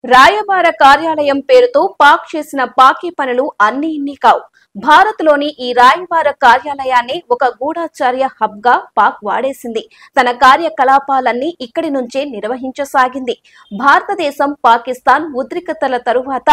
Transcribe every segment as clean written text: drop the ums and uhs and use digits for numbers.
రాయబార కార్యాలయం పేరుతో పాక్ చేసిన పాకీ పనులు అన్ని ఇన్ని కావు. భారత్లోని ఈ రాయబార కార్యాలయాన్ని ఒక గూఢచర్య హబ్ గా పాక్ వాడేసింది. తన కార్యకలాపాలన్నీ ఇక్కడి నుంచే నిర్వహించసాగింది. భారతదేశం పాకిస్తాన్ ఉద్రిక్తతల తరువాత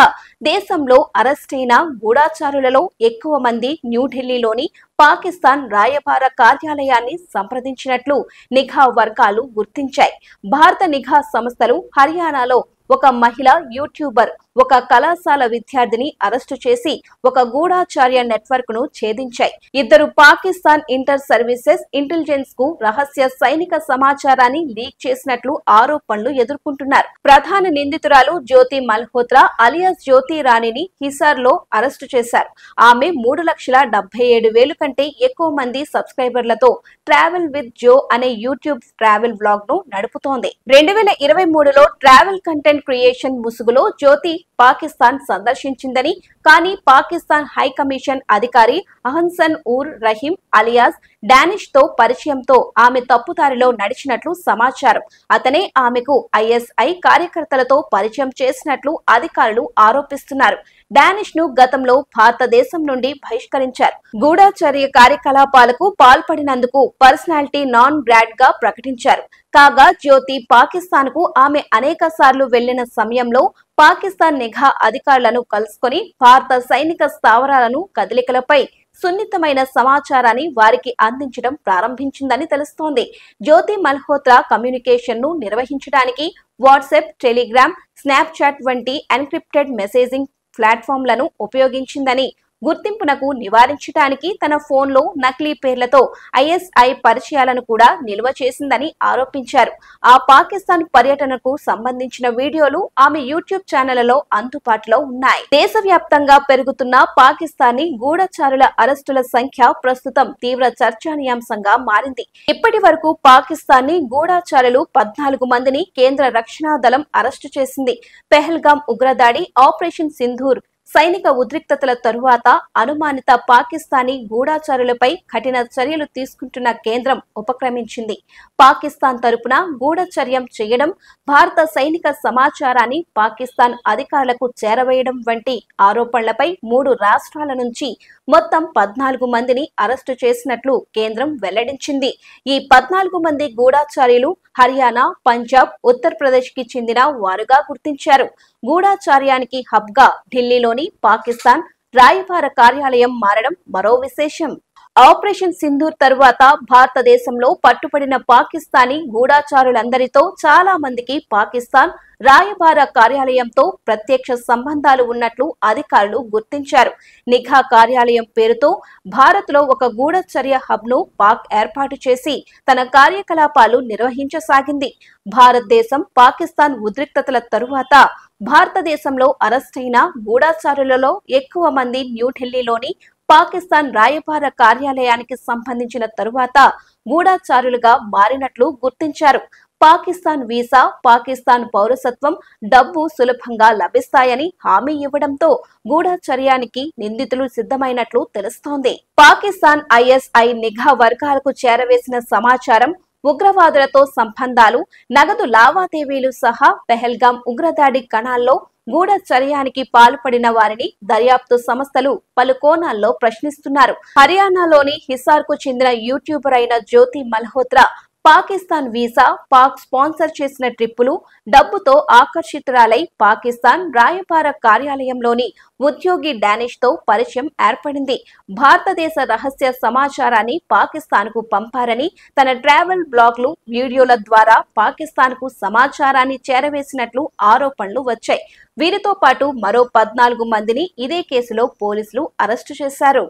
దేశంలో అరెస్టైన గూఢచారులలో ఎక్కువ మంది న్యూఢిల్లీలోని పాకిస్తాన్ రాయబార కార్యాలయాన్ని సంప్రదించినట్లు నిఘా వర్గాలు గుర్తించాయి. భారత నిఘా సంస్థలు హర్యానాలో ఒక మహిళ యూట్యూబర్, ఒక కళాశాల విద్యార్థిని అరెస్టు చేసి ఒక గూఢచార్య నెట్వర్క్ ను ఛేదించాయి. ఇద్దరు పాకిస్తాన్ ఇంటర్ సర్వీసెస్ ఇంటెలిజెన్స్ కు రహస్య సైనిక సమాచారాన్ని లీక్ చేసినట్లు ఆరోపణలు ఎదుర్కొంటున్నారు. ప్రధాన నిందితురాలు జ్యోతి మల్హోత్రా అలియాస్ జ్యోతి రాణిని హిసార్ లో అరెస్టు చేశారు. ఆమె 3,77,000 కంటే ఎక్కువ మంది సబ్స్క్రైబర్లతో ట్రావెల్ విత్ జో అనే యూట్యూబ్ ట్రావెల్ బ్లాగ్ ను నడుపుతోంది. 2023లో ట్రావెల్ కంటెంట్ క్రియేషన్ ముసుగులో జ్యోతి పాకిస్తాన్ సందర్శించిందని, కానీ పాకిస్తాన్ హై కమిషన్ అధికారి అహ్సన్ ఉర్ రహీం అలియాస్ డానిష్ తో పరిచయంతో ఆమె తప్పుదారిలో నడిచినట్లు సమాచారం. అతనే ఆమెకు ఐఎస్ఐ కార్యకర్తలతో పరిచయం చేసినట్లు అధికారులు ఆరోపిస్తున్నారు. డానిష్ ను గతంలో భారతదేశం నుండి బహిష్కరించారు. గూఢచర్య కార్యకలాపాలకు పాల్పడినందుకు పర్సనాలిటీ నాన్ గ్రాట్ గా ప్రకటించారు. కాగా జ్యోతి పాకిస్తాన్ కు ఆమె అనేక సార్లు వెళ్లిన సమయంలో పాకిస్తాన్ నిఘా అధికారులను కలుసుకొని భారత సైనిక స్థావరాలను కదలికలపై సున్నితమైన సమాచారాన్ని వారికి అందించడం ప్రారంభించిందని తెలుస్తోంది. జ్యోతి మల్హోత్రా కమ్యూనికేషన్ ను నిర్వహించడానికి వాట్సాప్, టెలిగ్రామ్, స్నాప్చాట్ వంటి ఎన్క్రిప్టెడ్ మెసేజింగ్ ప్లాట్ఫామ్లను ఉపయోగించిందని, గుర్తింపునకు నివారించడానికి తన ఫోన్లో నకిలీ పేర్లతో ఐఎస్ఐ పరిచయాలను కూడా నిల్వ చేసిందని ఆరోపించారు. ఆ పాకిస్తాన్ పర్యటనకు సంబంధించిన వీడియోలు ఆమె యూట్యూబ్ ఛానళ్లలో అందుబాటులో ఉన్నాయి. దేశవ్యాప్తంగా పెరుగుతున్న పాకిస్తానీ గూఢచారుల అరెస్టుల సంఖ్య ప్రస్తుతం తీవ్ర చర్చానీయాంశంగా మారింది. ఇప్పటి వరకు పాకిస్తానీ గూఢచారులు 14 మందిని కేంద్ర రక్షణ దళం అరెస్టు చేసింది. పెహల్గాం ఉగ్రదాడి, ఆపరేషన్ సింధూర్ సైనిక ఉద్రిక్తతల తరువాత అనుమానిత పాకిస్తానీ గూఢచారులపై కఠిన చర్యలు తీసుకుంటున్న కేంద్రం ఉపక్రమించింది. పాకిస్తాన్ తరపున గూఢచర్యం చేయడం, భారత సైనిక సమాచారాన్ని పాకిస్తాన్ అధికారులకు చేరవేయడం వంటి ఆరోపణలపై 3 రాష్ట్రాల నుంచి మొత్తం 14 మందిని అరెస్టు చేసినట్లు కేంద్రం వెల్లడించింది. ఈ 14 మంది గూఢచారులు హర్యానా, పంజాబ్, ఉత్తరప్రదేశ్ కి చెందిన వారుగా గుర్తించారు. గూఢచార్యానికి హబ్ గా ఢిల్లీలోని పాకిస్తాన్ రాయబార కార్యాలయం మారడం మరో విశేషం. ఆపరేషన్ సింధూర్ తరువాత భారతదేశంలో పట్టుబడిన పాకిస్తానీ గూఢచారులందరితో చాలా మందికి పాకిస్తాన్ రాయబార కార్యాలయంతో ప్రత్యక్ష సంబంధాలు ఉన్నట్లు అధికారులు గుర్తించారు. నిఘా కార్యాలయం పేరుతో భారత్లో ఒక గూఢచర్య హబ్ ను పాక్ ఏర్పాటు చేసి తన కార్యకలాపాలు నిర్వహించసాగింది. భారతదేశం పాకిస్తాన్ ఉద్రిక్తతల తరువాత భారతదేశంలో అరెస్టైన గూఢచారులలో ఎక్కువ మంది న్యూఢిల్లీలోని పాకిస్తాన్ రాయబార కార్యాలయానికి సంబంధించిన తరువాత గూఢచారులుగా మారినట్లు గుర్తించారు. పాకిస్తాన్ వీసా, పాకిస్తాన్ పౌరసత్వం, డబ్బు సులభంగా లభిస్తాయని హామీ ఇవ్వడంతో గూఢచర్యానికి నిందితులు సిద్ధమైనట్లు తెలుస్తోంది. పాకిస్తాన్ ఐఎస్ఐ నిఘా వర్గాలకు చేరవేసిన సమాచారం, ఉగ్రవాదులతో సంబంధాలు, నగదు లావాదేవీలు సహా పెహల్గాం ఉగ్రదాడి కణాల్లో గూఢచర్యానికి పాల్పడిన వారిని దర్యాప్తు సంస్థలు పలు కోణాల్లో ప్రశ్నిస్తున్నారు. హర్యానాలోని హిసార్ కు చెందిన యూట్యూబర్ అయిన జ్యోతి మల్హోత్రా పాకిస్తాన్ వీసా, పాక్ స్పాన్సర్ చేసిన ట్రిప్పులు, డబ్బుతో ఆకర్షితురాలై పాకిస్తాన్ రాయబార కార్యాలయంలోని ఉద్యోగి డానిష్ తో పరిచయం ఏర్పడింది. భారతదేశ రహస్య సమాచారాన్ని పాకిస్తాన్ కు పంపారని, తన ట్రావెల్ బ్లాగ్లు, వీడియోల ద్వారా పాకిస్తాన్ కు సమాచారాన్ని చేరవేసినట్లు ఆరోపణలు వచ్చాయి. వీరితో పాటు మరో 14 మందిని ఇదే కేసులో పోలీసులు అరెస్టు చేశారు.